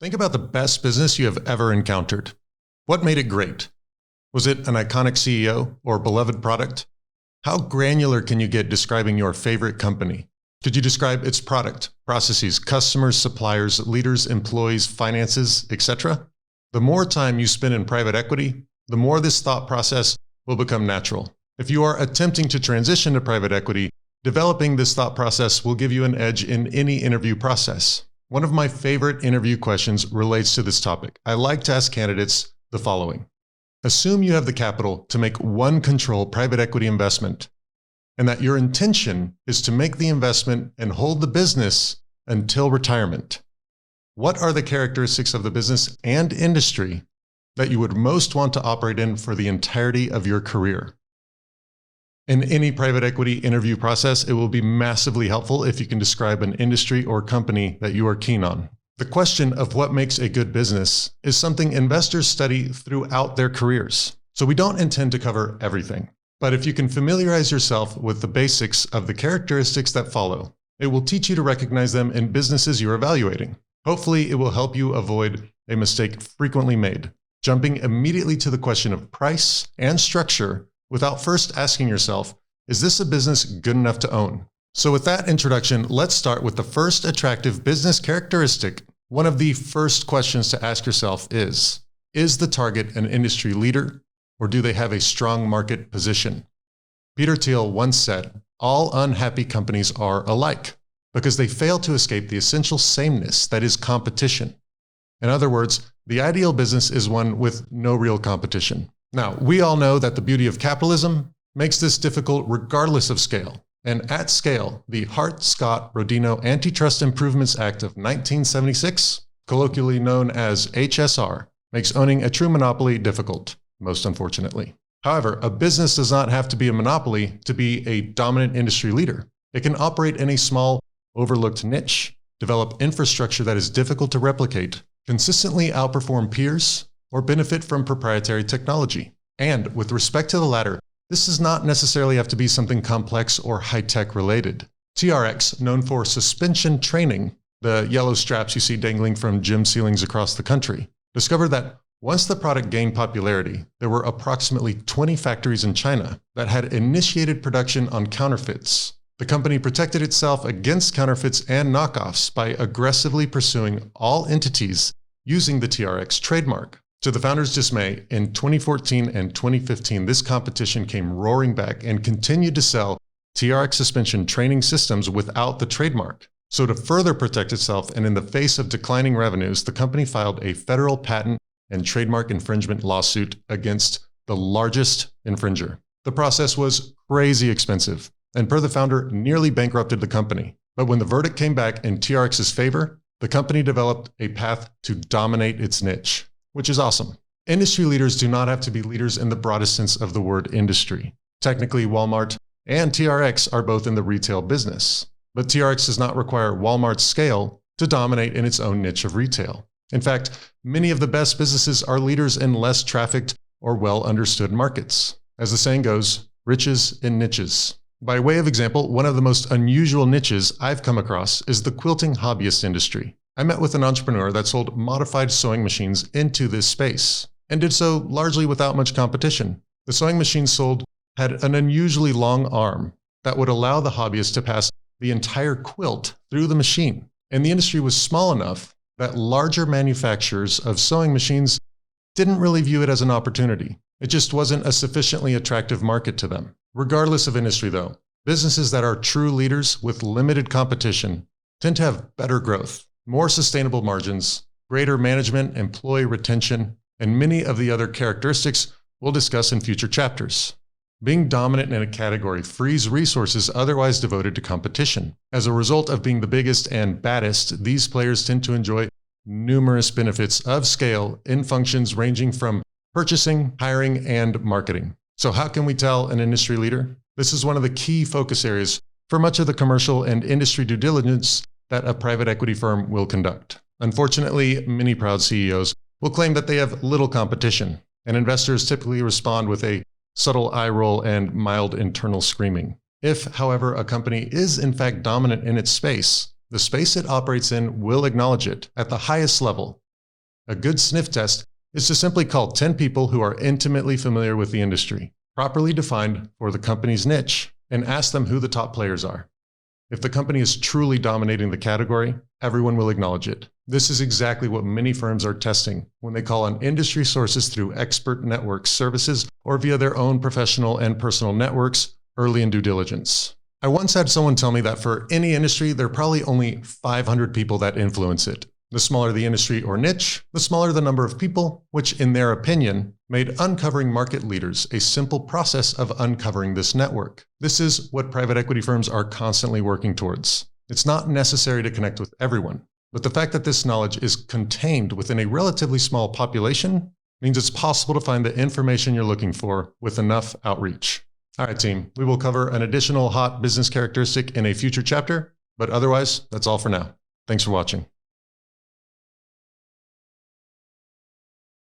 Think about the best business you have ever encountered. What made it great? Was it an iconic CEO or beloved product? How granular can you get describing your favorite company? Could you describe its product, processes, customers, suppliers, leaders, employees, finances, etc.? The more time you spend in private equity, the more this thought process will become natural. If you are attempting to transition to private equity, developing this thought process will give you an edge in any interview process. One of my favorite interview questions relates to this topic. I like to ask candidates the following. Assume you have the capital to make one control private equity investment, and that your intention is to make the investment and hold the business until retirement. What are the characteristics of the business and industry that you would most want to operate in for the entirety of your career? In any private equity interview process, it will be massively helpful if you can describe an industry or company that you are keen on. The question of what makes a good business is something investors study throughout their careers. So we don't intend to cover everything. But if you can familiarize yourself with the basics of the characteristics that follow, it will teach you to recognize them in businesses you're evaluating. Hopefully, it will help you avoid a mistake frequently made, jumping immediately to the question of price and structure without first asking yourself, is this a business good enough to own? So with that introduction, let's start with the first attractive business characteristic. One of the first questions to ask yourself is the target an industry leader, or do they have a strong market position? Peter Thiel once said, all unhappy companies are alike because they fail to escape the essential sameness that is competition. In other words, the ideal business is one with no real competition. Now, we all know that the beauty of capitalism makes this difficult regardless of scale. And at scale, the Hart-Scott-Rodino Antitrust Improvements Act of 1976, colloquially known as HSR, makes owning a true monopoly difficult, most unfortunately. However, a business does not have to be a monopoly to be a dominant industry leader. It can operate in a small, overlooked niche, develop infrastructure that is difficult to replicate, consistently outperform peers, or benefit from proprietary technology. And with respect to the latter, this does not necessarily have to be something complex or high-tech related. TRX, known for suspension training, the yellow straps you see dangling from gym ceilings across the country, discovered that once the product gained popularity, there were approximately 20 factories in China that had initiated production on counterfeits. The company protected itself against counterfeits and knockoffs by aggressively pursuing all entities using the TRX trademark. To the founders' dismay, in 2014 and 2015, this competition came roaring back and continued to sell TRX suspension training systems without the trademark. So to further protect itself and in the face of declining revenues, the company filed a federal patent and trademark infringement lawsuit against the largest infringer. The process was crazy expensive, and per the founder, nearly bankrupted the company. But when the verdict came back in TRX's favor, the company developed a path to dominate its niche, which is awesome. Industry leaders do not have to be leaders in the broadest sense of the word industry. Technically, Walmart and TRX are both in the retail business, but TRX does not require Walmart's scale to dominate in its own niche of retail. In fact, many of the best businesses are leaders in less trafficked or well-understood markets. As the saying goes, riches in niches. By way of example, one of the most unusual niches I've come across is the quilting hobbyist industry. I met with an entrepreneur that sold modified sewing machines into this space, and did so largely without much competition. The sewing machines sold had an unusually long arm that would allow the hobbyist to pass the entire quilt through the machine. And the industry was small enough that larger manufacturers of sewing machines didn't really view it as an opportunity. It just wasn't a sufficiently attractive market to them. Regardless of industry though, businesses that are true leaders with limited competition tend to have better growth, more sustainable margins, greater management, employee retention, and many of the other characteristics we'll discuss in future chapters. Being dominant in a category frees resources otherwise devoted to competition. As a result of being the biggest and baddest, these players tend to enjoy numerous benefits of scale in functions ranging from purchasing, hiring, and marketing. So how can we tell an industry leader? This is one of the key focus areas for much of the commercial and industry due diligence that a private equity firm will conduct. Unfortunately, many proud CEOs will claim that they have little competition, and investors typically respond with a subtle eye roll and mild internal screaming. If, however, a company is in fact dominant in its space, the space it operates in will acknowledge it at the highest level A good sniff test is to simply call 10 people who are intimately familiar with the industry, properly defined for the company's niche, and ask them who the top players are. If the company is truly dominating the category, everyone will acknowledge it. This is exactly what many firms are testing when they call on industry sources through expert network services or via their own professional and personal networks early in due diligence. I once had someone tell me that for any industry, there are probably only 500 people that influence it. The smaller the industry or niche, the smaller the number of people, which in their opinion, made uncovering market leaders a simple process of uncovering this network. This is what private equity firms are constantly working towards. It's not necessary to connect with everyone, but the fact that this knowledge is contained within a relatively small population means it's possible to find the information you're looking for with enough outreach. All right, team, we will cover an additional hot business characteristic in a future chapter, but otherwise, that's all for now. Thanks for watching.